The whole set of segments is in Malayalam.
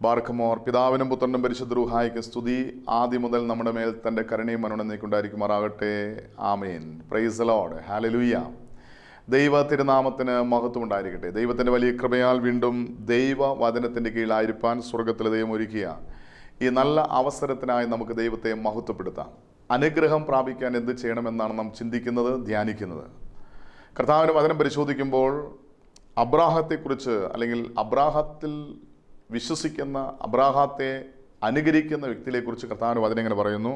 ബാർക്കമോർ പിതാവിനും പുത്രനും പരിശുദ്ധ റൂഹായിക്കും സ്തുതി ആദ്യം മുതൽ നമ്മുടെ മേൽ തൻ്റെ കരുണയും മനോണന്നേക്കുണ്ടായിരിക്കുമാറാകട്ടെ. ആമേൻ. Praise the Lord. ഹല്ലേലൂയ. ദൈവ തിരുനാമത്തിന് മഹത്വം ഉണ്ടായിരിക്കട്ടെ. ദൈവത്തിൻ്റെ വലിയ കൃപയാൽ വീണ്ടും ദൈവവചനത്തിൻ്റെ കീഴിലായിരിക്കാൻ സ്വർഗത്തിലെ ദൈവം ഒരുക്കിയ ഈ നല്ല അവസരത്തിനായി നമുക്ക് ദൈവത്തെ മഹത്വപ്പെടുത്താം. അനുഗ്രഹം പ്രാപിക്കാൻ എന്ത് ചെയ്യണമെന്നാണ് നാം ചിന്തിക്കുന്നത്, ധ്യാനിക്കുന്നത്. കർത്താവിൻ്റെ വചനം പരിശോധിക്കുമ്പോൾ അബ്രാഹത്തെക്കുറിച്ച്, അല്ലെങ്കിൽ അബ്രാഹത്തിൽ വിശ്വസിക്കുന്ന, അബ്രാഹത്തെ അനുകരിക്കുന്ന വ്യക്തിയെക്കുറിച്ച് കർത്താവിൻ്റെ വചനം ഇങ്ങനെ പറയുന്നു.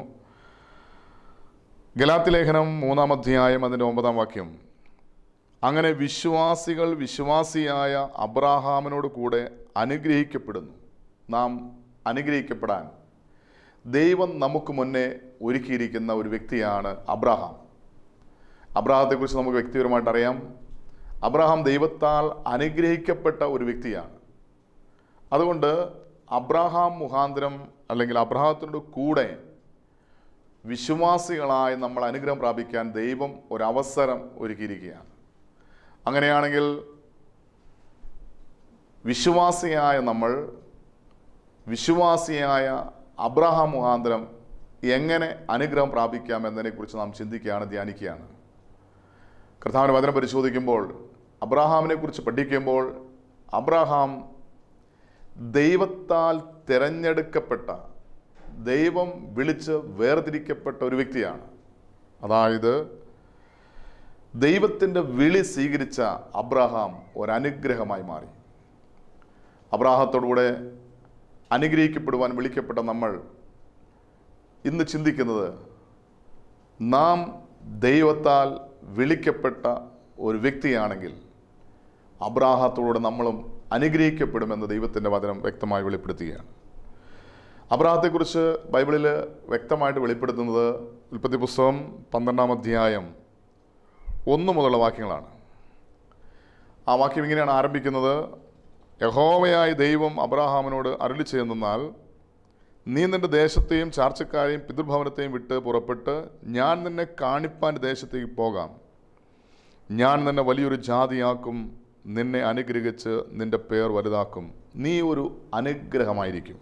ഗലാത്യ ലേഖനം 3-ാം അധ്യായം അതിൻ്റെ 9-ാം വാക്യം. അങ്ങനെ വിശ്വാസികൾ വിശ്വാസിയായ അബ്രാഹാമിനോട് കൂടെ അനുഗ്രഹിക്കപ്പെടുന്നു. നാം അനുഗ്രഹിക്കപ്പെടാൻ ദൈവം നമുക്ക് മുന്നേ ഒരുക്കിയിരിക്കുന്ന ഒരു വ്യക്തിയാണ് അബ്രാഹാം. അബ്രാഹത്തെക്കുറിച്ച് നമുക്ക് വ്യക്തിപരമായിട്ട് അറിയാം. അബ്രാഹാം ദൈവത്താൽ അനുഗ്രഹിക്കപ്പെട്ട ഒരു വ്യക്തിയാണ്. അതുകൊണ്ട് അബ്രാഹാം മുഖാന്തരം, അല്ലെങ്കിൽ അബ്രാഹത്തിനോട് കൂടെ വിശ്വാസികളായി നമ്മൾ അനുഗ്രഹം പ്രാപിക്കാൻ ദൈവം ഒരവസരം ഒരുക്കിയിരിക്കുകയാണ്. അങ്ങനെയാണെങ്കിൽ വിശ്വാസിയായ നമ്മൾ, വിശ്വാസിയായ അബ്രാഹാം മുഖാന്തരം എങ്ങനെ അനുഗ്രഹം പ്രാപിക്കാം എന്നതിനെക്കുറിച്ച് നാം ചിന്തിക്കുകയാണ്, ധ്യാനിക്കുകയാണ്. കർത്താവിൻ്റെ വചനം പരിശോധിക്കുമ്പോൾ, അബ്രാഹാമിനെ കുറിച്ച് പഠിക്കുമ്പോൾ, അബ്രാഹാം ദൈവത്താൽ തിരഞ്ഞെടുക്കപ്പെട്ട, ദൈവം വിളിച്ച് വേർതിരിക്കപ്പെട്ട ഒരു വ്യക്തിയാണ്. അതായത് ദൈവത്തിൻ്റെ വിളി സ്വീകരിച്ച അബ്രാഹാം ഒരനുഗ്രഹമായി മാറി. അബ്രാഹത്തോടുകൂടെ അനുഗ്രഹിക്കപ്പെടുവാൻ വിളിക്കപ്പെട്ട നമ്മൾ ഇന്ന് ചിന്തിക്കുന്നത്, നാം ദൈവത്താൽ വിളിക്കപ്പെട്ട ഒരു വ്യക്തിയാണെങ്കിൽ അബ്രാഹത്തോട് നമ്മളും അനുഗ്രഹിക്കപ്പെടുമെന്ന് ദൈവത്തിൻ്റെ വചനം വ്യക്തമായി വെളിപ്പെടുത്തുകയാണ്. അബ്രാഹത്തെക്കുറിച്ച് ബൈബിളിൽ വ്യക്തമായിട്ട് വെളിപ്പെടുത്തുന്നത് ഉൽപ്പത്തി പുസ്തകം 12-ാം അധ്യായം 1 മുതലുള്ള വാക്യങ്ങളാണ്. ആ വാക്യം ഇങ്ങനെയാണ് ആരംഭിക്കുന്നത്. യഹോവയായ ദൈവം അബ്രാഹാമിനോട് അരുളി ചെയ്യുന്നാൽ, നീ നിൻ്റെ ദേശത്തെയും ചാർച്ചക്കാരെയും പിതൃഭവനത്തെയും വിട്ട് പുറപ്പെട്ട് ഞാൻ നിന്നെ കാണിപ്പാൻ ദേശത്തേക്ക് പോകാം. ഞാൻ നിന്നെ വലിയൊരു ജാതിയാക്കും, നിന്നെ അനുഗ്രഹിച്ച് നിൻ്റെ പേർ വലുതാക്കും, നീ ഒരു അനുഗ്രഹമായിരിക്കും.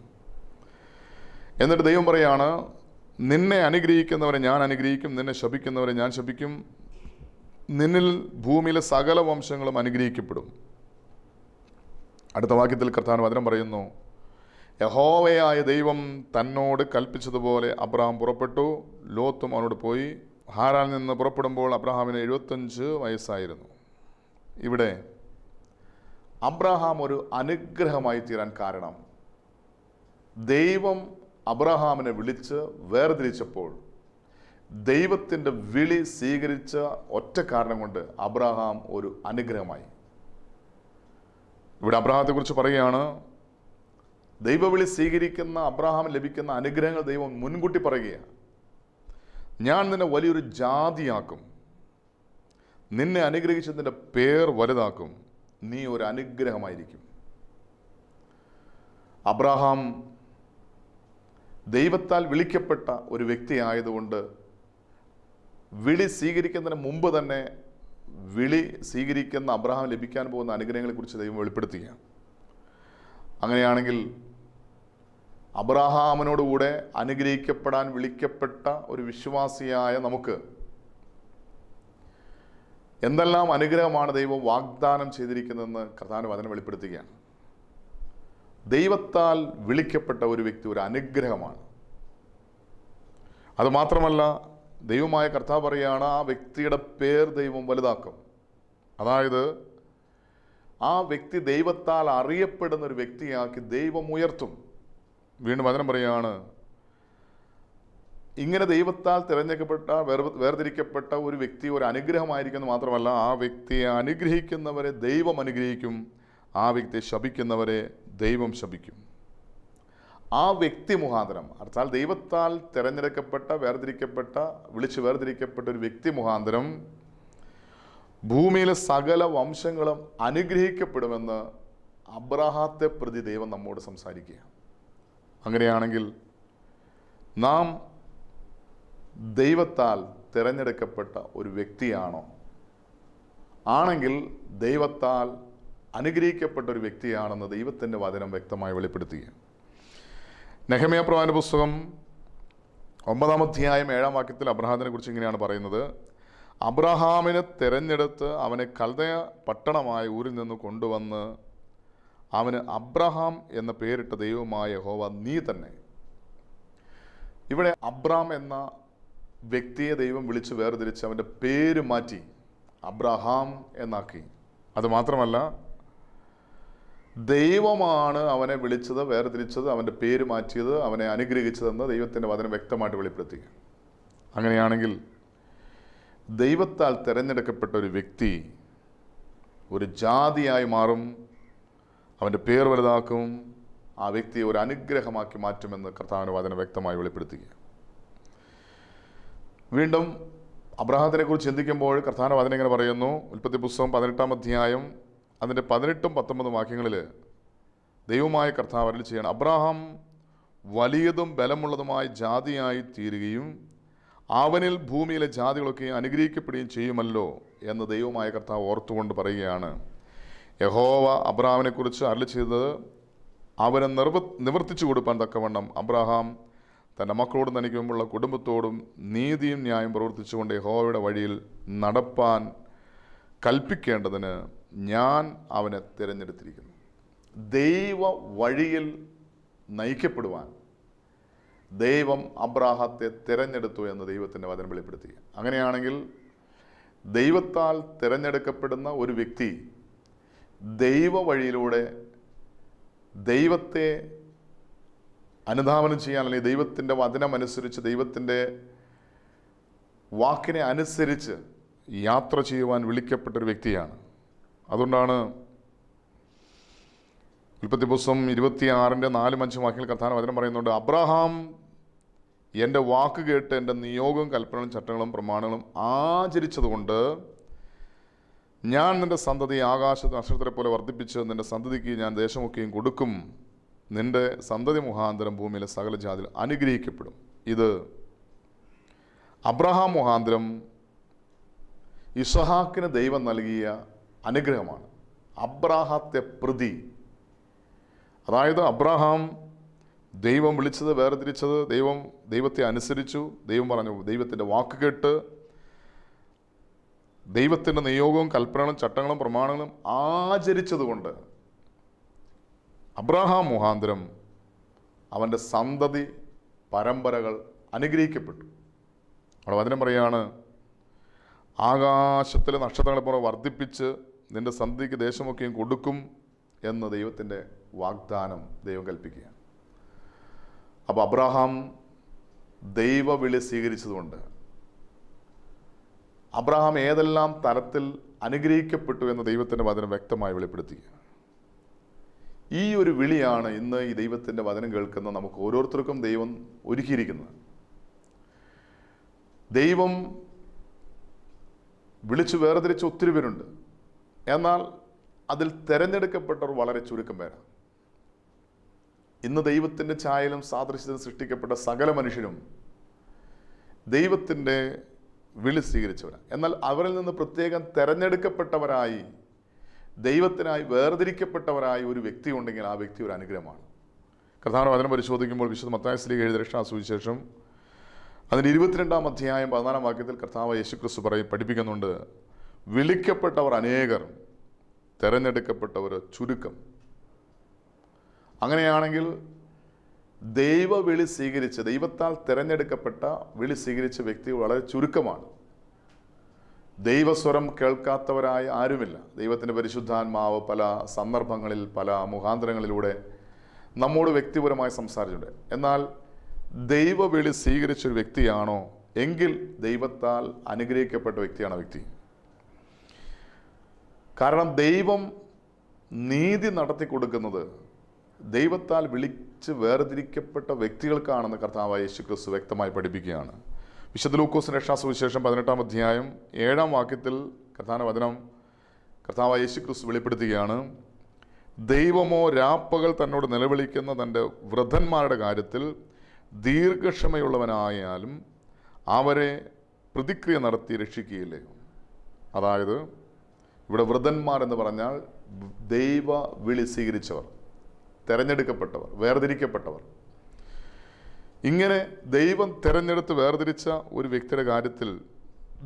എന്നിട്ട് ദൈവം പറയാണ്, നിന്നെ അനുഗ്രഹിക്കുന്നവരെ ഞാൻ അനുഗ്രഹിക്കും, നിന്നെ ശപിക്കുന്നവരെ ഞാൻ ശപിക്കും, നിന്നിൽ ഭൂമിയിലെ സകല വംശങ്ങളും അനുഗ്രഹിക്കപ്പെടും. അടുത്ത വാക്യത്തിൽ കർത്താവിന്റെ വചനം പറയുന്നു, യഹോവയായ ദൈവം തന്നോട് കൽപ്പിച്ചതുപോലെ അബ്രഹാം പുറപ്പെട്ടു. ലോത്തും അവനോട് പോയി. ഹാരാനിൽ നിന്ന് പുറപ്പെടുമ്പോൾ അബ്രഹാമിന് 75 വയസ്സായിരുന്നു. ഇവിടെ അബ്രഹാം ഒരു അനുഗ്രഹമായി തീരാൻ കാരണം, ദൈവം അബ്രഹാമിനെ വിളിച്ച് വേർതിരിച്ചപ്പോൾ ദൈവത്തിൻ്റെ വിളി സ്വീകരിച്ച ഒറ്റ കാരണം കൊണ്ട് അബ്രഹാം ഒരു അനുഗ്രഹമായി. ഇവിടെ അബ്രഹാത്തെക്കുറിച്ച് പറയുകയാണ്, ദൈവവിളി സ്വീകരിക്കുന്ന അബ്രഹാമിന് ലഭിക്കുന്ന അനുഗ്രഹങ്ങൾ ദൈവം മുൻകൂട്ടി പറയുകയാണ്. ഞാൻ നിന്നെ വലിയൊരു ജാതിയാക്കും, നിന്നെ അനുഗ്രഹിച്ചതിൻ്റെ പേർ വലുതാക്കും, നീ ഒരു അനുഗ്രഹമായിരിക്കും. അബ്രഹാം ദൈവത്താൽ വിളിക്കപ്പെട്ട ഒരു വ്യക്തി ആയതുകൊണ്ട് വിളി സ്വീകരിക്കുന്നതിന് മുമ്പ് തന്നെ വിളി സ്വീകരിക്കുന്ന അബ്രഹാം ലഭിക്കാൻ പോകുന്ന അനുഗ്രഹങ്ങളെക്കുറിച്ച് ദൈവം വെളിപ്പെടുത്തുകയാണ്. അങ്ങനെയാണെങ്കിൽ അബ്രഹാമിനോടുകൂടെ അനുഗ്രഹിക്കപ്പെടാൻ വിളിക്കപ്പെട്ട ഒരു വിശ്വാസിയായ നമുക്ക് എന്തെല്ലാം അനുഗ്രഹമാണ് ദൈവം വാഗ്ദാനം ചെയ്തിരിക്കുന്നതെന്ന് കർത്താവിന്റെ വചനം വെളിപ്പെടുത്തുകയാണ്. ദൈവത്താൽ വിളിക്കപ്പെട്ട ഒരു വ്യക്തി ഒരു അനുഗ്രഹമാണ്. അതുമാത്രമല്ല, ദൈവമായ കർത്താവ് പറയുകയാണ്, ആ വ്യക്തിയുടെ പേർ ദൈവം വലുതാക്കും. അതായത് ആ വ്യക്തി ദൈവത്താൽ അറിയപ്പെടുന്ന ഒരു വ്യക്തിയാക്കി ദൈവം ഉയർത്തും. വീണ്ടും വചനം പറയുകയാണ്, ഇങ്ങനെ ദൈവത്താൽ തിരഞ്ഞെടുക്കപ്പെട്ട, വേർതിരിക്കപ്പെട്ട ഒരു വ്യക്തി ഒരു അനുഗ്രഹമായിരിക്കുന്നു. മാത്രമല്ല, ആ വ്യക്തിയെ അനുഗ്രഹിക്കുന്നവരെ ദൈവം അനുഗ്രഹിക്കും, ആ വ്യക്തിയെ ശപിക്കുന്നവരെ ദൈവം ശപിക്കും. ആ വ്യക്തി മുഖാന്തരം, അർത്ഥാൽ ദൈവത്താൽ തിരഞ്ഞെടുക്കപ്പെട്ട, വേർതിരിക്കപ്പെട്ട, വിളിച്ച് വേർതിരിക്കപ്പെട്ട ഒരു വ്യക്തി മുഖാന്തരം ഭൂമിയിലെ സകല വംശങ്ങളും അനുഗ്രഹിക്കപ്പെടുമെന്ന് അബ്രാഹത്തെ പ്രതി ദൈവം നമ്മോട് സംസാരിക്കുക. അങ്ങനെയാണെങ്കിൽ നാം ദൈവത്താൽ തിരഞ്ഞെടുക്കപ്പെട്ട ഒരു വ്യക്തിയാണോ? ആണെങ്കിൽ ദൈവത്താൽ അനുഗ്രഹിക്കപ്പെട്ട ഒരു വ്യക്തിയാണെന്ന് ദൈവത്തിൻ്റെ വചനം വ്യക്തമായി വെളിപ്പെടുത്തുകയാണ്. നെഹെമ്യാ പ്രവാചകന്റെ പുസ്തകം 9-ാം അധ്യായം 7-ാം വാക്യത്തിൽ അബ്രഹാമിനെ കുറിച്ച് ഇങ്ങനെയാണ് പറയുന്നത്. അബ്രഹാമിനെ തിരഞ്ഞെടുത്ത് അവനെ കൽദയ പട്ടണമായ ഊരിൽ നിന്ന് കൊണ്ടുവന്ന് അവന് അബ്രഹാം എന്ന പേരിട്ട ദൈവമായ യഹോവ നീ തന്നെ. ഇവിടെ അബ്രാം എന്ന വ്യക്തിയെ ദൈവം വിളിച്ച് വേർതിരിച്ച് അവൻ്റെ പേര് മാറ്റി അബ്രഹാം എന്നാക്കി. അതുമാത്രമല്ല, ദൈവമാണ് അവനെ വിളിച്ചത്, വേർതിരിച്ചത്, അവൻ്റെ പേര് മാറ്റിയത്, അവനെ അനുഗ്രഹിച്ചതെന്ന് ദൈവത്തിൻ്റെ വചനം വ്യക്തമായിട്ട് വെളിപ്പെടുത്തി. അങ്ങനെയാണെങ്കിൽ ദൈവത്താൽ തിരഞ്ഞെടുക്കപ്പെട്ട ഒരു വ്യക്തി ഒരു ജാതിയായി മാറും, അവൻ്റെ പേർ വലുതാക്കും, ആ വ്യക്തിയെ ഒരു അനുഗ്രഹമാക്കി മാറ്റുമെന്ന് കർത്താവിൻ്റെ വചനം വ്യക്തമായി വെളിപ്പെടുത്തുക. വീണ്ടും അബ്രഹാത്തിനെ കുറിച്ച് ചിന്തിക്കുമ്പോൾ കർത്താവിൻ്റെ വചനം ഇങ്ങനെ പറയുന്നു. ഉൽപ്പത്തി പുസ്തകം 18-ാം അധ്യായം അതിൻ്റെ 18-19 വാക്യങ്ങളിൽ ദൈവമായ കർത്താവ് അരുളി ചെയ്യണം, അബ്രഹാം വലിയതും ബലമുള്ളതുമായ ജാതിയായി തീരുകയും അവനിൽ ഭൂമിയിലെ ജാതികളൊക്കെ അനുഗ്രഹിക്കപ്പെടുകയും ചെയ്യുമല്ലോ എന്ന് ദൈവമായ കർത്താവ് ഓർത്തുകൊണ്ട് പറയുകയാണ്. യഹോവ അബ്രഹാമിനെക്കുറിച്ച് അരുളി ചെയ്തത് അവനെ നിവർത്തിച്ചു കൊടുപ്പാൻ തക്കവണ്ണം അബ്രഹാം തൻ്റെ മക്കളോടും തനിക്ക് മുമ്പുള്ള കുടുംബത്തോടും നീതിയും ന്യായം പ്രവർത്തിച്ചുകൊണ്ട് യഹോവയുടെ വഴിയിൽ നടപ്പാൻ കൽപ്പിക്കേണ്ടതിന് ഞാൻ അവനെ തിരഞ്ഞെടുത്തിരിക്കുന്നു. ദൈവ വഴിയിൽ നയിക്കപ്പെടുവാൻ ദൈവം അബ്രാഹത്തെ തിരഞ്ഞെടുത്തു എന്ന് ദൈവത്തിൻ്റെ വചനം വെളിപ്പെടുത്തി. അങ്ങനെയാണെങ്കിൽ ദൈവത്താൽ തിരഞ്ഞെടുക്കപ്പെടുന്ന ഒരു വ്യക്തി ദൈവ വഴിയിലൂടെ ദൈവത്തെ അനുധാവനം ചെയ്യാൻ, അല്ലെങ്കിൽ ദൈവത്തിൻ്റെ വചനമനുസരിച്ച് ദൈവത്തിൻ്റെ വാക്കിനെ അനുസരിച്ച് യാത്ര ചെയ്യുവാൻ വിളിക്കപ്പെട്ടൊരു വ്യക്തിയാണ്. അതുകൊണ്ടാണ് ഉൽപ്പത്തി പുസ്തകം 26-ന്റെ 4-5 വാക്യങ്ങൾ കർത്താവിന്റെ വചനം പറയുന്നുണ്ട്, അബ്രഹാം എൻ്റെ വാക്ക് കേട്ട് എൻ്റെ നിയോഗവും കൽപ്പനകളും ചട്ടങ്ങളും പ്രമാണങ്ങളും ആചരിച്ചതുകൊണ്ട് ഞാൻ നിൻ്റെ സന്തതി ആകാശത്ത് നക്ഷത്രത്തെ പോലെ വർദ്ധിപ്പിച്ച് നിൻ്റെ സന്തതിക്ക് ഞാൻ ദേശമൊക്കെയും കൊടുക്കും, നിൻ്റെ സന്തതി മുഖാന്തരം ഭൂമിയിലെ സകല ജാതിയിൽ അനുഗ്രഹിക്കപ്പെടും. ഇത് അബ്രഹാം മുഖാന്തരം ഇസ്ഹാക്കിന് ദൈവം നൽകിയ അനുഗ്രഹമാണ്. അബ്രാഹത്തെ പ്രതി, അതായത് അബ്രഹാം ദൈവം വിളിച്ചത്, വേർതിരിച്ചത്, ദൈവത്തെ അനുസരിച്ചു, ദൈവം പറഞ്ഞു, ദൈവത്തിൻ്റെ വാക്ക് കേട്ട് ദൈവത്തിൻ്റെ നിയോഗവും കൽപ്പനകളും ചട്ടങ്ങളും പ്രമാണങ്ങളും ആചരിച്ചതുകൊണ്ട് അബ്രഹാം മുഖാന്തരം അവൻ്റെ സന്തതി പരമ്പരകൾ അനുഗ്രഹിക്കപ്പെട്ടു. അവിടെ വചനം പറയുകയാണ്, ആകാശത്തിലെ നക്ഷത്രങ്ങളെ പോലെ വർദ്ധിപ്പിച്ച് നിൻ്റെ സന്തതിക്ക് ദേശമൊക്കെയും കൊടുക്കും എന്ന് ദൈവത്തിൻ്റെ വാഗ്ദാനം ദൈവം കൽപ്പിക്കുകയാണ്. അപ്പോൾ അബ്രഹാം ദൈവവിളി സ്വീകരിച്ചതുകൊണ്ട് അബ്രഹാം ഏതെല്ലാം തരത്തിൽ അനുഗ്രഹിക്കപ്പെട്ടു എന്ന് ദൈവത്തിൻ്റെ വചനം വ്യക്തമായി വെളിപ്പെടുത്തി. ഈ ഒരു വിളിയാണ് ഇന്ന് ഈ ദൈവത്തിൻ്റെ വചനം കേൾക്കുന്ന നമുക്ക് ഓരോരുത്തർക്കും ദൈവം ഒരുക്കിയിരിക്കുന്നത്. ദൈവം വിളിച്ചു വേർതിരിച്ച ഒത്തിരി പേരുണ്ട്, എന്നാൽ അതിൽ തിരഞ്ഞെടുക്കപ്പെട്ടവർ വളരെ ചുരുക്കം പേരാണ്. ഇന്ന് ദൈവത്തിൻ്റെ ഛായയിലും സാദൃശ്യത്തിലും സൃഷ്ടിക്കപ്പെട്ട സകല മനുഷ്യരും ദൈവത്തിൻ്റെ വിളി സ്വീകരിച്ചവരാണ്. എന്നാൽ അവരിൽ നിന്ന് പ്രത്യേകം തിരഞ്ഞെടുക്കപ്പെട്ടവരായി, ദൈവത്തിനായി വേർതിരിക്കപ്പെട്ടവരായി ഒരു വ്യക്തി ഉണ്ടെങ്കിൽ ആ വ്യക്തി ഒരു അനുഗ്രഹമാണ്. കർത്താവിന്റെ വചനം പരിശോധിക്കുമ്പോൾ വിശുദ്ധ മത്തായി ശ്ലീഹ എഴുതിയ രക്ഷാസുവിശേഷം അതിൻ്റെ 22-ാം അധ്യായം 14-ാം വാക്യത്തിൽ കർത്താവ് യേശുക്രിസ്തു പഠിപ്പിക്കുന്നുണ്ട്, വിളിക്കപ്പെട്ടവർ അനേകർ, തിരഞ്ഞെടുക്കപ്പെട്ടവർ ചുരുക്കം. അങ്ങനെയാണെങ്കിൽ ദൈവവിളി സ്വീകരിച്ച്, ദൈവത്താൽ തിരഞ്ഞെടുക്കപ്പെട്ട വിളി സ്വീകരിച്ച വ്യക്തി വളരെ ചുരുക്കമാണ്. ദൈവസ്വരം കേൾക്കാത്തവരായി ആരുമില്ല. ദൈവത്തിൻ്റെ പരിശുദ്ധാത്മാവ് പല സന്ദർഭങ്ങളിൽ പല മുഖാന്തരങ്ങളിലൂടെ നമ്മോട് വ്യക്തിപരമായി സംസാരിച്ചിട്ടുണ്ട്. എന്നാൽ ദൈവവിളി സ്വീകരിച്ചൊരു വ്യക്തിയാണോ എങ്കിൽ ദൈവത്താൽ അനുഗ്രഹിക്കപ്പെട്ട വ്യക്തിയാണ് വ്യക്തി. കാരണം ദൈവം നീതി നടത്തി കൊടുക്കുന്നത് ദൈവത്താൽ വിളിച്ച് വേർതിരിക്കപ്പെട്ട വ്യക്തികൾക്കാണെന്ന് കർത്താവായ യേശുക്രിസ്തു വ്യക്തമായി പഠിപ്പിക്കുകയാണ്. വിശുദ്ധ ലൂക്കോസിന്റെ രക്ഷാസുവിശേഷം 18-ാം അധ്യായം 7-ാം വാക്യത്തിൽ കർത്താവിന്റെ വചനം കർത്താവായ യേശുക്രിസ്തു വെളിപ്പെടുത്തുകയാണ്, ദൈവമോ രാപ്പകൽ തന്നോട് നിലവിളിക്കുന്ന തൻ്റെ വൃദ്ധന്മാരുടെ കാര്യത്തിൽ ദീർഘക്ഷമയുള്ളവനായാലും അവരെ പ്രതിക്രിയ നടത്തി രക്ഷിക്കുകയില്ലേ. അതായത് ഇവിടെ വൃദ്ധന്മാർ എന്ന് പറഞ്ഞാൽ ദൈവ വിളി സ്വീകരിച്ചവർ, തിരഞ്ഞെടുക്കപ്പെട്ടവർ, വേർതിരിക്കപ്പെട്ടവർ. ഇങ്ങനെ ദൈവം തിരഞ്ഞെടുത്ത് വേർതിരിച്ച ഒരു വ്യക്തിയുടെ കാര്യത്തിൽ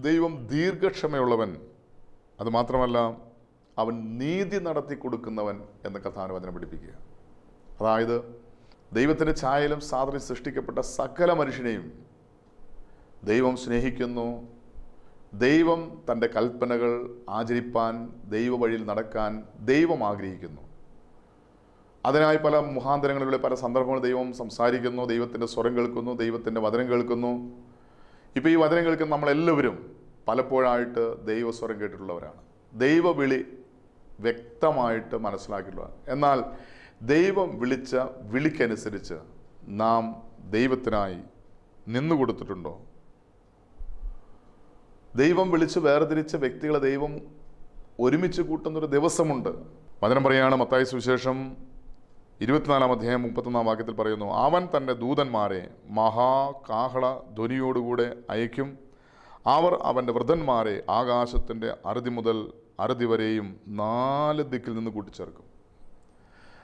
ദൈവം ദീർഘക്ഷമയുള്ളവൻ, അതുമാത്രമല്ല അവൻ നീതി നടത്തി കൊടുക്കുന്നവൻ എന്ന് കർത്താവിന്റെ വചനം പഠിപ്പിക്കുക. അതായത് ദൈവത്തിൻ്റെ ഛായയിലും സാദൃശ്യം സൃഷ്ടിക്കപ്പെട്ട സകല മനുഷ്യനെയും ദൈവം സ്നേഹിക്കുന്നു. ദൈവം തൻ്റെ കൽപ്പനകൾ ആചരിപ്പാൻ, ദൈവ വഴിയിൽ നടക്കാൻ ദൈവം ആഗ്രഹിക്കുന്നു. അതിനായി പല മുഖാന്തരങ്ങളിലൂടെ പല സന്ദർഭങ്ങളിൽ ദൈവം സംസാരിക്കുന്നു, ദൈവത്തിൻ്റെ സ്വരം കേൾക്കുന്നു, ദൈവത്തിൻ്റെ വചനം കേൾക്കുന്നു. ഇപ്പോൾ ഈ വചനം കേൾക്കുന്ന നമ്മളെല്ലാവരും പലപ്പോഴായിട്ട് ദൈവസ്വരം കേട്ടിട്ടുള്ളവരാണ്, ദൈവവിളി വ്യക്തമായിട്ട് മനസ്സിലാക്കിയിട്ടുള്ളതാണ്. എന്നാൽ ദൈവം വിളിച്ച വിളിക്കനുസരിച്ച് നാം ദൈവത്തിനായി നിന്നുകൊടുത്തിട്ടുണ്ടോ? ദൈവം വിളിച്ച് വേർതിരിച്ച വ്യക്തികളെ ദൈവം ഒരുമിച്ച് കൂട്ടുന്നൊരു ദിവസമുണ്ട്. വചനം പറയുകയാണ്, മത്തായി സുവിശേഷം 24 അധ്യായം 31 വാക്യത്തിൽ പറയുന്നു, അവൻ തൻ്റെ ദൂതന്മാരെ മഹാകാഹള ധ്വനിയോടുകൂടെ അയക്കും, അവർ അവൻ്റെ വൃദ്ധന്മാരെ ആകാശത്തിൻ്റെ അറുതി മുതൽ അറുതി വരെയും 4 ദിക്കിൽ നിന്ന് കൂട്ടിച്ചേർക്കും.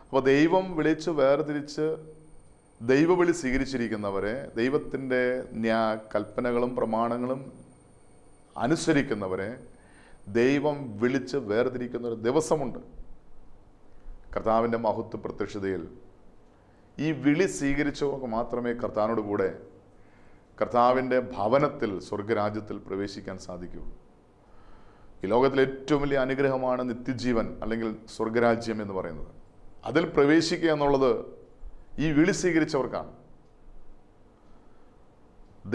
അപ്പോൾ ദൈവം വിളിച്ച് വേർതിരിച്ച് ദൈവവിളി സ്വീകരിച്ചിരിക്കുന്നവരെ, ദൈവത്തിൻ്റെ കൽപ്പനകളും പ്രമാണങ്ങളും അനുസരിക്കുന്നവരെ ദൈവം വിളിച്ച് വേർതിരിക്കുന്ന ഒരു ദിവസമുണ്ട്. കർത്താവിൻ്റെ മഹത്വ പ്രത്യക്ഷതയിൽ ഈ വിളി സ്വീകരിച്ചവർക്ക് മാത്രമേ കർത്താവിനോട് കൂടെ കർത്താവിൻ്റെ ഭവനത്തിൽ, സ്വർഗരാജ്യത്തിൽ പ്രവേശിക്കാൻ സാധിക്കൂ. ഈ ലോകത്തിലെ ഏറ്റവും വലിയ അനുഗ്രഹമാണ് നിത്യജീവൻ അല്ലെങ്കിൽ സ്വർഗരാജ്യം എന്ന് പറയുന്നത്. അതിൽ പ്രവേശിക്കുക എന്നുള്ളത് ഈ വിളി സ്വീകരിച്ചവർക്കാണ്,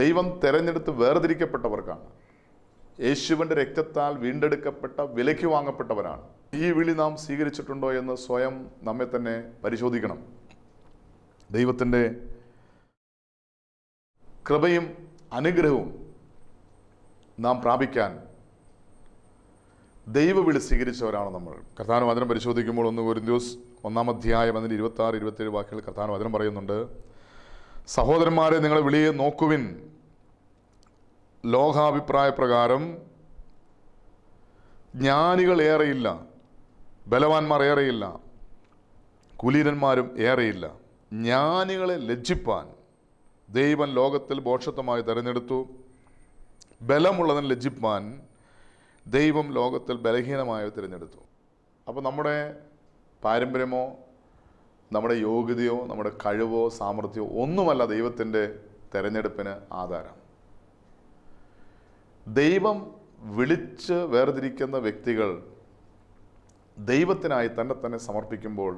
ദൈവം തെരഞ്ഞെടുത്ത് വേർതിരിക്കപ്പെട്ടവർക്കാണ്, യേശുവിൻ്റെ രക്തത്താൽ വീണ്ടെടുക്കപ്പെട്ട, വിലയ്ക്ക് വാങ്ങപ്പെട്ടവരാണ്. ഈ വിളി നാം സ്വീകരിച്ചിട്ടുണ്ടോ എന്ന് സ്വയം നമ്മെ തന്നെ പരിശോധിക്കണം. ദൈവത്തിൻ്റെ കൃപയും അനുഗ്രഹവും നാം പ്രാപിക്കാൻ ദൈവവിളി സ്വീകരിച്ചവരാണ് നമ്മൾ. കർത്താവിന്റെ വചനം പരിശോധിക്കുമ്പോൾ 1 കൊരിന്ത്യസ് 1 അധ്യായം 26, 27 വാക്യങ്ങൾ കർത്താവിന്റെ വചനം പറയുന്നുണ്ട്, സഹോദരന്മാരെ നിങ്ങളെ വിളിയെ നോക്കുവിൻ, ലോകാഭിപ്രായ പ്രകാരം ജ്ഞാനികൾ ഏറെയില്ല, ബലവാന്മാർ ഏറെയില്ല, കുലീനന്മാരും ഏറെയില്ല. ജ്ഞാനികളെ ലജ്ജിപ്പാൻ ദൈവം ലോകത്തിൽ ഭോഷത്വമായി തിരഞ്ഞെടുത്തു, ബലമുള്ളതിനെ ലജ്ജിപ്പാൻ ദൈവം ലോകത്തിൽ ബലഹീനമായി തിരഞ്ഞെടുത്തു. അപ്പോൾ നമ്മുടെ പാരമ്പര്യമോ നമ്മുടെ യോഗ്യതയോ നമ്മുടെ കഴിവോ സാമർഥ്യമോ ഒന്നുമല്ല ദൈവത്തിൻ്റെ തിരഞ്ഞെടുപ്പിന് ആധാരം. ദൈവം വിളിച്ച് വേർതിരിക്കുന്ന വ്യക്തികൾ ദൈവത്തിനായി തന്നെ സമർപ്പിക്കുമ്പോൾ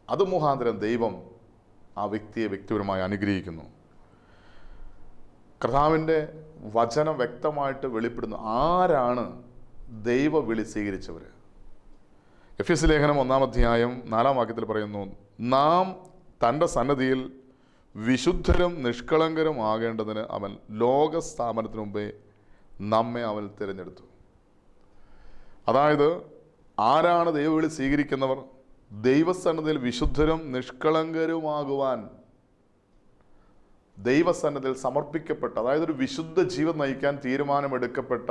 അത് മുഖാന്തരം ദൈവം ആ വ്യക്തിയെ വ്യക്തിപരമായി അനുഗ്രഹിക്കുന്നു. കർത്താവിൻ്റെ വചനം വ്യക്തമായിട്ട് വെളിപ്പെടുന്നു ആരാണ് ദൈവ വിളി സ്വീകരിച്ചവർ. എഫെസ്യ ലേഖനം 1 അധ്യായം 4 വാക്യത്തിൽ പറയുന്നു, നാം തൻ്റെ സന്നദ്ധിയിൽ വിശുദ്ധരും നിഷ്കളങ്കരും ആകേണ്ടതിന് അവൻ ലോകസ്ഥാപനത്തിന് മുമ്പേ നമ്മെ അവൻ തിരഞ്ഞെടുത്തു. അതായത് ആരാണ് ദൈവവിളി സ്വീകരിക്കുന്നവർ? ദൈവസന്നദ്ധിയിൽ വിശുദ്ധരും നിഷ്കളങ്കരുമാകുവാൻ ദൈവസന്നദ്ധിയിൽ സമർപ്പിക്കപ്പെട്ട, അതായത് ഒരു വിശുദ്ധ ജീവൻ നയിക്കാൻ തീരുമാനമെടുക്കപ്പെട്ട,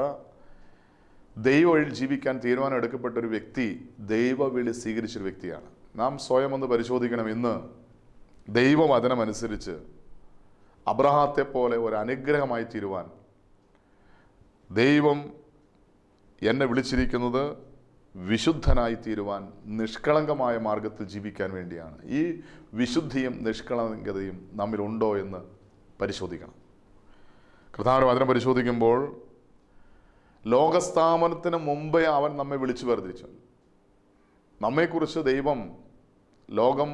ദൈവവഴിയിൽ ജീവിക്കാൻ തീരുമാനമെടുക്കപ്പെട്ട ഒരു വ്യക്തി ദൈവവിളി സ്വീകരിച്ചൊരു വ്യക്തിയാണ്. നാം സ്വയം ഒന്ന് പരിശോധിക്കണം. ഇന്ന് ദൈവവചനമനുസരിച്ച് അബ്രഹാത്തെ പോലെ ഒരു അനുഗ്രഹമായി തീരുവാൻ ദൈവം എന്നെ വിളിച്ചിരിക്കുന്നത് വിശുദ്ധനായി തീരുവാൻ, നിഷ്കളങ്കമായ മാർഗത്തിൽ ജീവിക്കാൻ വേണ്ടിയാണ്. ഈ വിശുദ്ധിയും നിഷ്കളങ്കതയും നമ്മിലുണ്ടോ എന്ന് പരിശോധിക്കണം. കർത്താവിന്റെ വചനം പരിശോധിക്കുമ്പോൾ ലോകസ്ഥാപനത്തിന് മുമ്പേ അവൻ നമ്മെ വിളിച്ചു വേർതിരിച്ചു. നമ്മെക്കുറിച്ച് ദൈവം ലോകം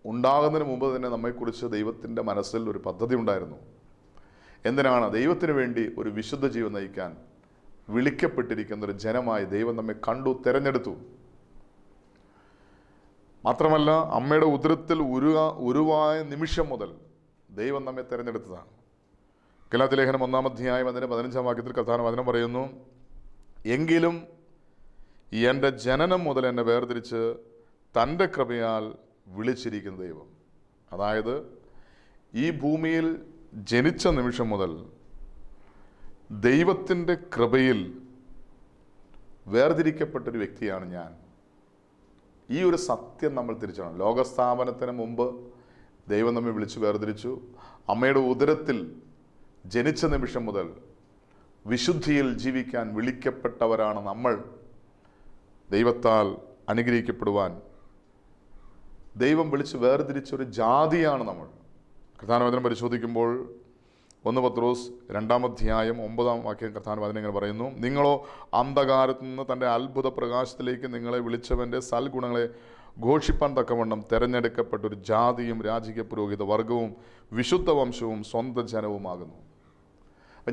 ഉണ്ടാകുന്നതിന് മുമ്പ് തന്നെ നമ്മെക്കുറിച്ച് ദൈവത്തിൻ്റെ മനസ്സിൽ ഒരു പദ്ധതി ഉണ്ടായിരുന്നു. എന്തിനാണ്? ദൈവത്തിന് വേണ്ടി ഒരു വിശുദ്ധ ജീവൻ നയിക്കാൻ വിളിക്കപ്പെട്ടിരിക്കുന്ന ഒരു ജനമായി ദൈവം നമ്മെ കണ്ടു, തിരഞ്ഞെടുത്തു. മാത്രമല്ല അമ്മയുടെ ഉദരത്തിൽ ഉരുവായ നിമിഷം മുതൽ ദൈവം നമ്മെ തിരഞ്ഞെടുത്തതാണ്. ഗലാത്യ ലേഖനം 1 അധ്യായം 15 വാക്യത്തിൽ കർത്താവിന്റെ വചനം പറയുന്നു, എങ്കിലും എൻ്റെ ജനനം മുതൽ എന്നെ വേർതിരിച്ച് തൻ്റെ കൃപയാൽ വിളിച്ചിരിക്കുന്ന ദൈവം. അതായത് ഈ ഭൂമിയിൽ ജനിച്ച നിമിഷം മുതൽ ദൈവത്തിൻ്റെ കൃപയിൽ വേർതിരിക്കപ്പെട്ടൊരു വ്യക്തിയാണ് ഞാൻ. ഈ ഒരു സത്യം നമ്മൾ തിരിച്ചറിയണം. ലോകസ്ഥാപനത്തിന് മുമ്പ് ദൈവം നമ്മെ വിളിച്ചു വേർതിരിച്ചു. അമ്മയുടെ ഉദരത്തിൽ ജനിച്ച നിമിഷം മുതൽ വിശുദ്ധിയിൽ ജീവിക്കാൻ വിളിക്കപ്പെട്ടവരാണ് നമ്മൾ. ദൈവത്താൽ അനുഗ്രഹിക്കപ്പെടുവാൻ ദൈവം വിളിച്ച് വേർതിരിച്ചൊരു ജാതിയാണ് നമ്മൾ. കർത്താവിന്റെ പരിശോധിക്കുമ്പോൾ 1 പത്രോസ് 2-ാം അധ്യായം 9-ാം വാക്യം കർത്താവിന്റെ ഇങ്ങനെ പറയുന്നു, നിങ്ങളോ അന്ധകാരത്തു നിന്ന് തൻ്റെ അത്ഭുത പ്രകാശത്തിലേക്ക് നിങ്ങളെ വിളിച്ചവൻ്റെ സൽഗുണങ്ങളെ ഘോഷിപ്പാൻ തക്കവണ്ണം തെരഞ്ഞെടുക്കപ്പെട്ട ഒരു ജാതിയും രാജകീയ പുരോഹിത വർഗവും വിശുദ്ധ വംശവും സ്വന്തം ജനവുമാകുന്നു.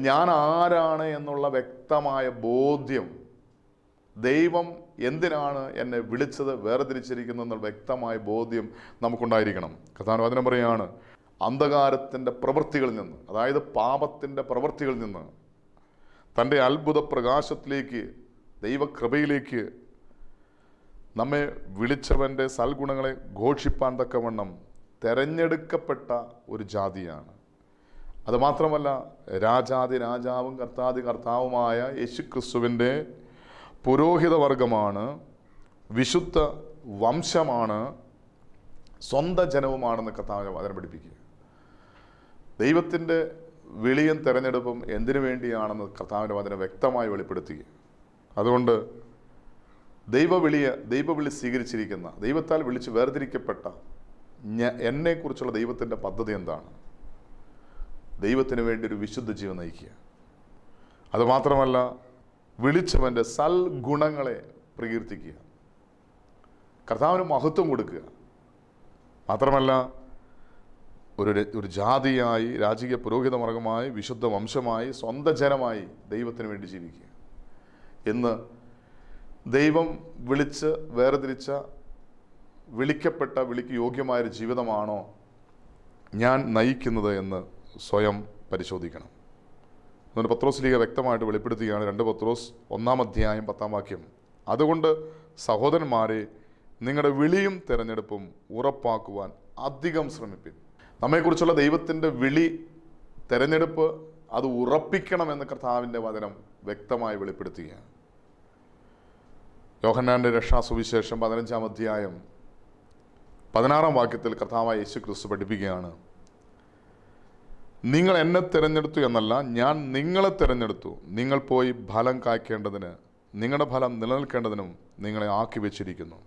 ഞാൻ ആരാണ് എന്നുള്ള വ്യക്തമായ ബോധ്യം, ദൈവം എന്തിനാണ് എന്നെ വിളിച്ചത്, വേർതിരിച്ചിരിക്കുന്നു എന്നുള്ള വ്യക്തമായ ബോധ്യം നമുക്കുണ്ടായിരിക്കണം. കർത്താവിന്റെ വചനം പറയുകയാണ്, അന്ധകാരത്തിൻ്റെ പ്രവൃത്തികളിൽ നിന്ന്, അതായത് പാപത്തിൻ്റെ പ്രവൃത്തികളിൽ നിന്ന് തൻ്റെ അത്ഭുത പ്രകാശത്തിലേക്ക്, ദൈവകൃപയിലേക്ക് നമ്മെ വിളിച്ചവൻ്റെ സൽഗുണങ്ങളെ ഘോഷിപ്പാൻ തക്കവണ്ണം തെരഞ്ഞെടുക്കപ്പെട്ട ഒരു ജാതിയാണ്. അതുമാത്രമല്ല, രാജാതി രാജാവും കർത്താതി കർത്താവുമായ യേശുക്രിസ്തുവിൻ്റെ പുരോഹിത വർഗമാണ്, വിശുദ്ധ വംശമാണ്, സ്വന്തം ജനവുമാണെന്ന് കർത്താവിനെ വചനം പഠിപ്പിക്കുക. ദൈവത്തിൻ്റെ വിളിയും തെരഞ്ഞെടുപ്പും എന്തിനു വേണ്ടിയാണെന്ന് കർത്താവിൻ്റെ വചനം വ്യക്തമായി വെളിപ്പെടുത്തുക. അതുകൊണ്ട് ദൈവവിളി സ്വീകരിച്ചിരിക്കുന്ന, ദൈവത്താൽ വിളിച്ച് വേർതിരിക്കപ്പെട്ട എന്നെക്കുറിച്ചുള്ള ദൈവത്തിൻ്റെ പദ്ധതി എന്താണ്? ദൈവത്തിന് വേണ്ടി ഒരു വിശുദ്ധ ജീവൻ നയിക്കുക. അതുമാത്രമല്ല, വിളിച്ചവൻ്റെ സൽഗുണങ്ങളെ പ്രകീർത്തിക്കുക, കർത്താവിന് മഹത്വം കൊടുക്കുക. മാത്രമല്ല, ഒരു ജാതിയായി, രാജകീയ പുരോഹിത വർഗമായി, വിശുദ്ധ വംശമായി, സ്വന്തം ജനമായി ദൈവത്തിന് വേണ്ടി ജീവിക്കുക. എന്ന് ദൈവം വിളിച്ച് വേർതിരിച്ച, വിളിക്കപ്പെട്ട, വിളിക്ക് യോഗ്യമായൊരു ജീവിതമാണോ ഞാൻ നയിക്കുന്നത് എന്ന് സ്വയം പരിശോധിക്കണം. അതുകൊണ്ട് പത്രോസ് ലീഗ വ്യക്തമായിട്ട് വെളിപ്പെടുത്തുകയാണ്. 2 പത്രോസ് 1-ാം അധ്യായം 10-ാം വാക്യം, അതുകൊണ്ട് സഹോദരന്മാരെ, നിങ്ങളുടെ വിളിയും തെരഞ്ഞെടുപ്പും ഉറപ്പാക്കുവാൻ അധികം ശ്രമിപ്പിൻ. നമ്മെക്കുറിച്ചുള്ള ദൈവത്തിൻ്റെ വിളി, തെരഞ്ഞെടുപ്പ് അത് ഉറപ്പിക്കണമെന്ന് കർത്താവിൻ്റെ വചനം വ്യക്തമായി വെളിപ്പെടുത്തുകയാണ്. യോഹന്നാന്റെ രക്ഷാസുവിശേഷം 15-ാം അധ്യായം 16-ാം വാക്യത്തിൽ കർത്താവായ യേശു ക്രിസ്തു പഠിപ്പിക്കുകയാണ്, നിങ്ങൾ എന്നെ തിരഞ്ഞെടുത്തു എന്നല്ല, ഞാൻ നിങ്ങളെ തിരഞ്ഞെടുത്തു, നിങ്ങൾ പോയി ഫലം കായ്ക്കേണ്ടതിന്, നിങ്ങളുടെ ഫലം നിലനിൽക്കേണ്ടതിനും നിങ്ങളെ ആക്കി വെച്ചിരിക്കുന്നു.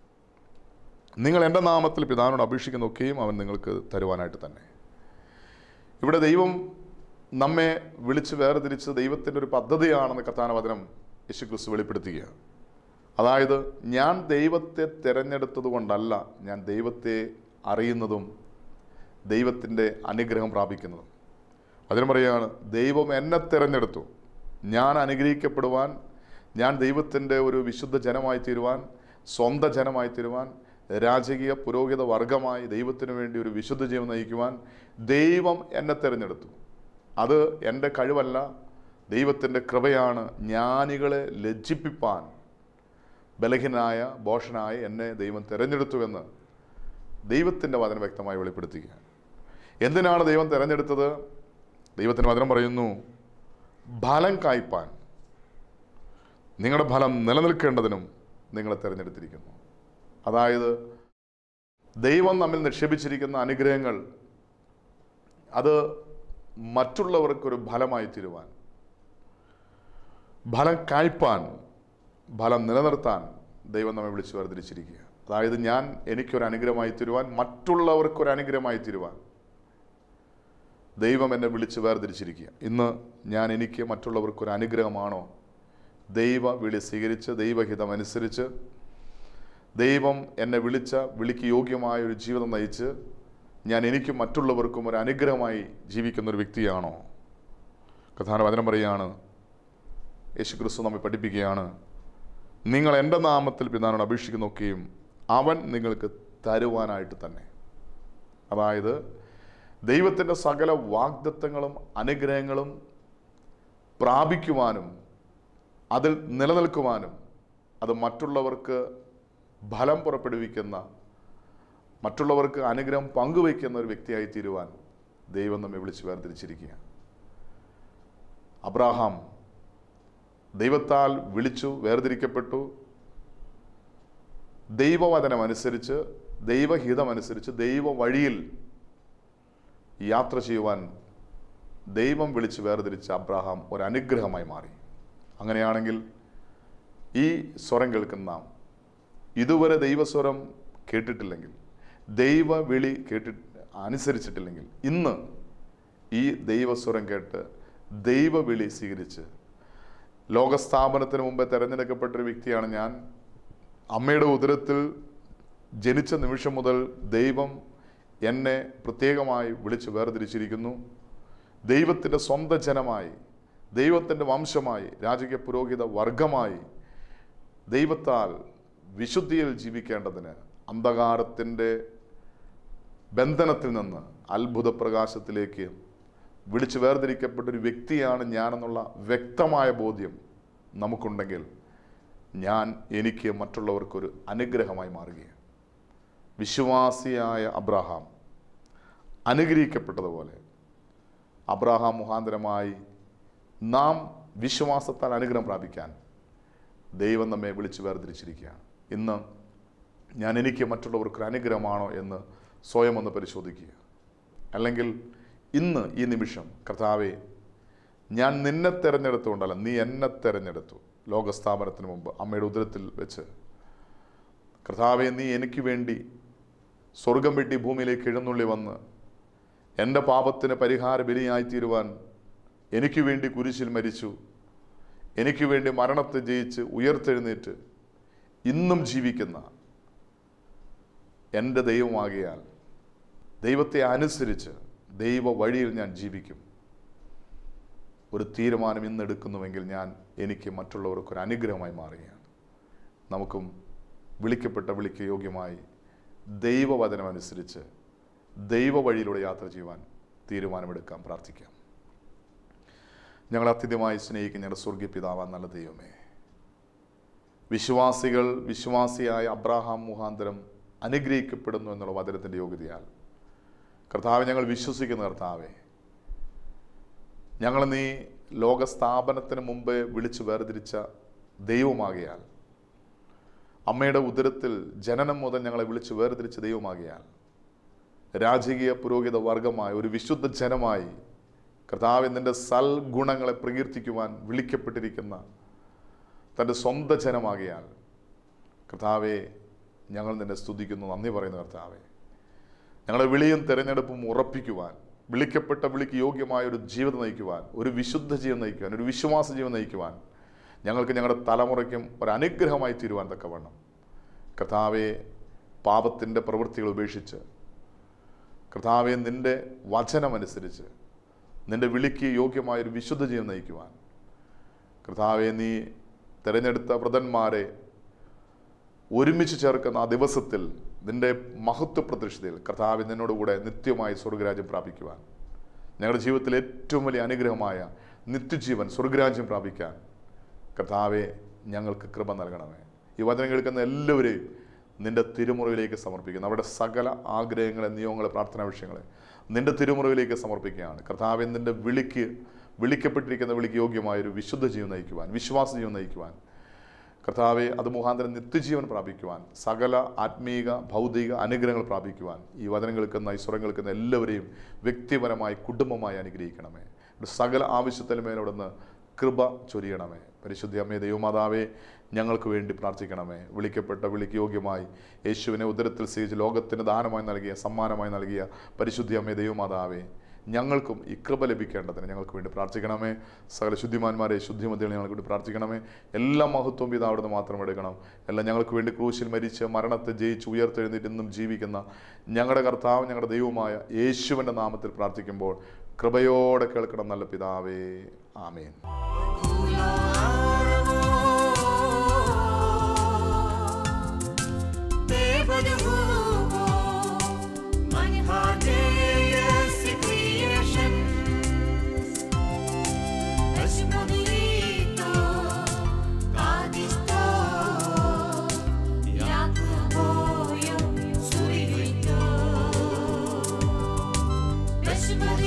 നിങ്ങൾ എൻ്റെ നാമത്തിൽ പിതാവിനോട് അപേക്ഷിക്കുന്നതൊക്കെയും അവൻ നിങ്ങൾക്ക് തരുവാനായിട്ട് തന്നെ. ഇവിടെ ദൈവം നമ്മെ വിളിച്ച് വേർതിരിച്ച് ദൈവത്തിൻ്റെ ഒരു പദ്ധതിയാണെന്ന് കർത്താവിന്റെ വചനം യേശു ക്രിസ്തു വെളിപ്പെടുത്തുക. അതായത്, ഞാൻ ദൈവത്തെ തിരഞ്ഞെടുത്തത് കൊണ്ടല്ല ഞാൻ ദൈവത്തെ അറിയുന്നതും ദൈവത്തിൻ്റെ അനുഗ്രഹം പ്രാപിക്കുന്നതും. അതിന് പറയുകയാണ്, ദൈവം എന്നെ തിരഞ്ഞെടുത്തു, ഞാൻ അനുഗ്രഹിക്കപ്പെടുവാൻ, ഞാൻ ദൈവത്തിൻ്റെ ഒരു വിശുദ്ധ ജനമായി തീരുവാൻ, സ്വന്തം ജനമായി തീരുവാൻ, രാജകീയ പുരോഹിത വർഗമായി ദൈവത്തിന് വേണ്ടി ഒരു വിശുദ്ധ ജീവൻ നയിക്കുവാൻ ദൈവം എന്നെ തിരഞ്ഞെടുത്തു. അത് എൻ്റെ കഴിവല്ല, ദൈവത്തിൻ്റെ കൃപയാണ്. ജ്ഞാനികളെ ലജ്ജിപ്പിപ്പാൻ ബലഹീനായ, ഭോഷനായ എന്നെ ദൈവം തിരഞ്ഞെടുത്തുവെന്ന് ദൈവത്തിൻ്റെ വചനം വ്യക്തമായി വെളിപ്പെടുത്തുക. എന്തിനാണ് ദൈവം തിരഞ്ഞെടുത്തത്? ദൈവത്തിൻ്റെ വചനം പറയുന്നു, ഫലം കായ്പാൻ, നിങ്ങളുടെ ഫലം നിലനിൽക്കേണ്ടതിനും നിങ്ങളെ തിരഞ്ഞെടുത്തിരിക്കുന്നു. അതായത്, ദൈവം നമ്മിൽ നിക്ഷേപിച്ചിരിക്കുന്ന അനുഗ്രഹങ്ങൾ അത് മറ്റുള്ളവർക്കൊരു ഫലമായി തീരുവാൻ, ഫലം കായ്പാൻ, ഫലം നിലനിർത്താൻ ദൈവം നമ്മെ വിളിച്ച് വേർതിരിച്ചിരിക്കുക. അതായത്, എനിക്കൊരു അനുഗ്രഹമായി തീരുവാൻ, മറ്റുള്ളവർക്കൊരു അനുഗ്രഹമായി തീരുവാൻ ദൈവം എന്നെ വിളിച്ച് വേർതിരിച്ചിരിക്കുക. ഇന്ന് എനിക്ക് മറ്റുള്ളവർക്കൊരു അനുഗ്രഹമാണോ? ദൈവ വിളി സ്വീകരിച്ച്, ദൈവഹിതം അനുസരിച്ച്, ദൈവം എന്നെ വിളിച്ച വിളിക്ക് യോഗ്യമായ ഒരു ജീവിതം നയിച്ച് എനിക്കും മറ്റുള്ളവർക്കും ഒരു അനുഗ്രഹമായി ജീവിക്കുന്ന ഒരു വ്യക്തിയാണോ? കർത്താവിന്റെ വചനം പറയുകയാണ്, യേശുക്രിസ്തു നമ്മെ പഠിപ്പിക്കുകയാണ്, നിങ്ങൾ എൻ്റെ നാമത്തിൽ പിതാവിനോട് അപേക്ഷിക്കുന്നതൊക്കെയും അവൻ നിങ്ങൾക്ക് തരുവാനായിട്ട് തന്നെ. അതായത്, ദൈവത്തിൻ്റെ സകല വാഗ്ദത്തങ്ങളും അനുഗ്രഹങ്ങളും പ്രാപിക്കുവാനും അതിൽ നിലനിൽക്കുവാനും അത് മറ്റുള്ളവർക്ക് ഫലം പുറപ്പെടുവിക്കുന്ന, മറ്റുള്ളവർക്ക് അനുഗ്രഹം പങ്കുവയ്ക്കുന്ന ഒരു വ്യക്തിയായി തീരുവാൻ ദൈവം നമ്മെ വിളിച്ച് വേർതിരിച്ചിരിക്കുക. അബ്രാഹാം ദൈവത്താൽ വിളിച്ചു വേർതിരിക്കപ്പെട്ടു. ദൈവവചനമനുസരിച്ച്, ദൈവഹിതമനുസരിച്ച്, ദൈവ വഴിയിൽ യാത്ര ചെയ്യുവാൻ ദൈവം വിളിച്ച് വേർതിരിച്ച അബ്രഹാം ഒരു അനുഗ്രഹമായി മാറി. അങ്ങനെയാണെങ്കിൽ ഈ സ്വരം കേൾക്കുന്ന നാം ഇതുവരെ ദൈവസ്വരം കേട്ടിട്ടില്ലെങ്കിൽ, ദൈവ വിളി അനുസരിച്ചിട്ടില്ലെങ്കിൽ, ഇന്ന് ഈ ദൈവസ്വരം കേട്ട് ദൈവവിളി സ്വീകരിച്ച്, ലോകസ്ഥാപനത്തിന് മുമ്പേ തിരഞ്ഞെടുക്കപ്പെട്ടൊരു വ്യക്തിയാണ് ഞാൻ. അമ്മയുടെ ഉദരത്തിൽ ജനിച്ച നിമിഷം മുതൽ ദൈവം എന്നെ പ്രത്യേകമായി വിളിച്ച് വേർതിരിച്ചിരിക്കുന്നു. ദൈവത്തിൻ്റെ സ്വന്തം ജനമായി, ദൈവത്തിൻ്റെ വംശമായി, രാജകീയ പുരോഹിത വർഗമായി ദൈവത്താൽ വിശുദ്ധിയിൽ ജീവിക്കേണ്ടതിന് അന്ധകാരത്തിൻ്റെ ബന്ധനത്തിൽ നിന്ന് അത്ഭുത പ്രകാശത്തിലേക്ക് വിളിച്ച് വേർതിരിക്കപ്പെട്ടൊരു വ്യക്തിയാണ് ഞാനെന്നുള്ള വ്യക്തമായ ബോധ്യം നമുക്കുണ്ടെങ്കിൽ എനിക്ക് മറ്റുള്ളവർക്കൊരു അനുഗ്രഹമായി മാറുകയാണ്. വിശ്വാസിയായ അബ്രഹാം അനുഗ്രഹിക്കപ്പെട്ടതുപോലെ അബ്രഹാം മുഖാന്തരമായി നാം വിശ്വാസത്താൽ അനുഗ്രഹം പ്രാപിക്കാൻ ദൈവം നമ്മെ വിളിച്ച് വേർതിരിച്ചിരിക്കുകയാണ്. ഇന്ന് എനിക്ക് മറ്റുള്ളവർക്കൊരു അനുഗ്രഹമാണോ എന്ന് സ്വയം ഒന്ന് പരിശോധിക്കുക. അല്ലെങ്കിൽ ഇന്ന് ഈ നിമിഷം, കർത്താവേ, ഞാൻ നിന്നെ തിരഞ്ഞെടുത്തുകൊണ്ടല്ല, നീ എന്നെ തിരഞ്ഞെടുത്തു. ലോകസ്ഥാപനത്തിന് മുമ്പ് അമ്മയുടെ ഉദരത്തിൽ വെച്ച് കർത്താവെ, നീ എനിക്ക് വേണ്ടി സ്വർഗം വെട്ടി ഭൂമിയിലേക്ക് എഴുന്നള്ളി വന്ന് എൻ്റെ പാപത്തിന് പരിഹാര ബലിയായിത്തീരുവാൻ എനിക്ക് വേണ്ടി കുരിശിൽ മരിച്ചു. എനിക്ക് വേണ്ടി മരണത്തെ ജയിച്ച് ഉയർത്തെഴുന്നേറ്റ് ഇന്നും ജീവിക്കുന്ന എൻ്റെ ദൈവമാകിയാൽ ദൈവത്തെ അനുസരിച്ച് ദൈവ വഴിയിൽ ഞാൻ ജീവിക്കും. ഒരു തീരുമാനം ഇന്നെടുക്കുന്നുവെങ്കിൽ എനിക്ക് മറ്റുള്ളവർക്കൊരു അനുഗ്രഹമായി മാറുകയാണ്. നമുക്കും വിളിക്കപ്പെട്ട വിളിക്ക് യോഗ്യമായി ദൈവവചനമനുസരിച്ച് ദൈവ വഴിയിലൂടെ യാത്ര ചെയ്യുവാൻ തീരുമാനമെടുക്കാം. പ്രാർത്ഥിക്കാം. ഞങ്ങൾ അത്യധികമായി സ്നേഹിക്കുന്ന ഞങ്ങളുടെ സ്വർഗീയ പിതാവാൻ നല്ല ദൈവമേ, വിശ്വാസിയായ അബ്രഹാം മുഖാന്തരം അനുഗ്രഹിക്കപ്പെടുന്നു എന്നുള്ള വചനത്തിൻ്റെ യോഗ്യതയാൽ കർത്താവെ ഞങ്ങൾ വിശ്വസിക്കുന്ന കർത്താവെ, ഞങ്ങൾ നീ ലോകസ്ഥാപനത്തിന് മുമ്പേ വിളിച്ച് വേർതിരിച്ച ദൈവമാകിയാൽ, അമ്മയുടെ ഉദരത്തിൽ ജനനം മുതൽ ഞങ്ങളെ വിളിച്ച് വേർതിരിച്ച ദൈവമാകിയാൽ, രാജകീയ പുരോഹിത വർഗമായ ഒരു വിശുദ്ധ ജനമായി കർത്താവെ നിൻ്റെ സൽഗുണങ്ങളെ പ്രകീർത്തിക്കുവാൻ വിളിക്കപ്പെട്ടിരിക്കുന്ന തൻ്റെ സ്വന്തം ജനമാകിയാൽ കർത്താവെ ഞങ്ങൾ നിന്നെ സ്തുതിക്കുന്നു, നന്ദി പറയുന്നു. കർത്താവെ, ഞങ്ങളെ വിളിയും തിരഞ്ഞെടുപ്പും ഉറപ്പിക്കുവാൻ, വിളിക്കപ്പെട്ട വിളിക്ക് യോഗ്യമായ ഒരു ജീവിതം നയിക്കുവാൻ, ഒരു വിശുദ്ധ ജീവൻ നയിക്കുവാൻ, ഒരു വിശ്വാസ ജീവൻ നയിക്കുവാൻ ഞങ്ങൾക്ക് ഞങ്ങളുടെ തലമുറയ്ക്കും ഒരു അനുഗ്രഹമായി തീരുവാൻ തക്കവണ്ണം കർത്താവെ, പാപത്തിൻ്റെ പ്രവൃത്തികൾ ഉപേക്ഷിച്ച് കർത്താവെ നിൻ്റെ വചനമനുസരിച്ച് നിൻ്റെ വിളിക്ക് യോഗ്യമായൊരു വിശുദ്ധ ജീവൻ നയിക്കുവാൻ കർത്താവെ, നീ തിരഞ്ഞെടുത്ത വ്രതന്മാരെ ഒരുമിച്ച് ചേർക്കുന്ന ആ ദിവസത്തിൽ നിൻ്റെ മഹത്വ പ്രതിഷ്ഠയിൽ കർത്താവെ നിന്നോടുകൂടെ നിത്യമായി സ്വർഗരാജ്യം പ്രാപിക്കുവാൻ, ഞങ്ങളുടെ ജീവിതത്തിൽ ഏറ്റവും വലിയ അനുഗ്രഹമായ നിത്യജീവൻ സ്വർഗരാജ്യം പ്രാപിക്കാൻ കർത്താവെ ഞങ്ങൾക്ക് കൃപ നൽകണമേ. ഈ വചനം കേൾക്കുന്ന എല്ലാവരെയും നിൻ്റെ തിരുമുറിയിലേക്ക് സമർപ്പിക്കുന്നു. അവരുടെ സകല ആഗ്രഹങ്ങളെ, നിയോഗങ്ങളെ, പ്രാർത്ഥനാ വിഷയങ്ങളെ നിൻ്റെ തിരുമുറിയിലേക്ക് സമർപ്പിക്കുകയാണ്. കർത്താവെ, നിൻ്റെ വിളിക്കപ്പെട്ടിരിക്കുന്ന വിളിക്ക് യോഗ്യമായൊരു വിശുദ്ധ ജീവൻ നയിക്കുവാൻ, വിശ്വാസ ജീവൻ നയിക്കുവാൻ കർത്താവെ, അത് മുഖാന്തരം നിത്യജീവൻ പ്രാപിക്കുവാൻ, സകല ആത്മീക ഭൗതിക അനുഗ്രഹങ്ങൾ പ്രാപിക്കുവാൻ ഈ വചനം കേൾക്കുന്ന, ഈ സ്വരം കേൾക്കുന്ന എല്ലാവരെയും വ്യക്തിപരമായി കുടുംബമായി അനുഗ്രഹിക്കണമേ. സകല ആവശ്യത്തിന് മേലവിടുന്ന് കൃപ ചൊരിയണമേ. പരിശുദ്ധ അമ്മേ ദൈവമാതാവേ, ഞങ്ങൾക്ക് വേണ്ടി പ്രാർത്ഥിക്കണമേ. വിളിക്കപ്പെട്ട വിളിക്ക് യോഗ്യമായി യേശുവിനെ ഉദരത്തിൽ സ്വീകരിച്ച് ലോകത്തിന് ദാനമായി നൽകിയ, സമ്മാനമായി നൽകിയ പരിശുദ്ധ അമ്മേ ദൈവമാതാവേ, ഞങ്ങൾക്കും ഈ കൃപ ലഭിക്കേണ്ടതിന് ഞങ്ങൾക്ക് വേണ്ടി പ്രാർത്ഥിക്കണമേ. സകല ശുദ്ധിമാന്മാരെ, ശുദ്ധിമതികൾ ഞങ്ങൾക്ക് വേണ്ടി പ്രാർത്ഥിക്കണമേ. എല്ലാ മഹത്വവും പിതാവിടുന്ന് മാത്രം എടുക്കണം. എല്ലാം ഞങ്ങൾക്ക് വേണ്ടി ക്രൂശിൽ മരിച്ച് മരണത്തെ ജയിച്ച് ഉയർത്തെഴുന്നേറ്റ് ഇന്നും ജീവിക്കുന്ന ഞങ്ങളുടെ കർത്താവ്, ഞങ്ങളുടെ ദൈവമായ യേശുവിൻ്റെ നാമത്തിൽ പ്രാർത്ഥിക്കുമ്പോൾ കൃപയോടെ കേൾക്കണം നല്ല പിതാവേ. ആമേൻ. Bye.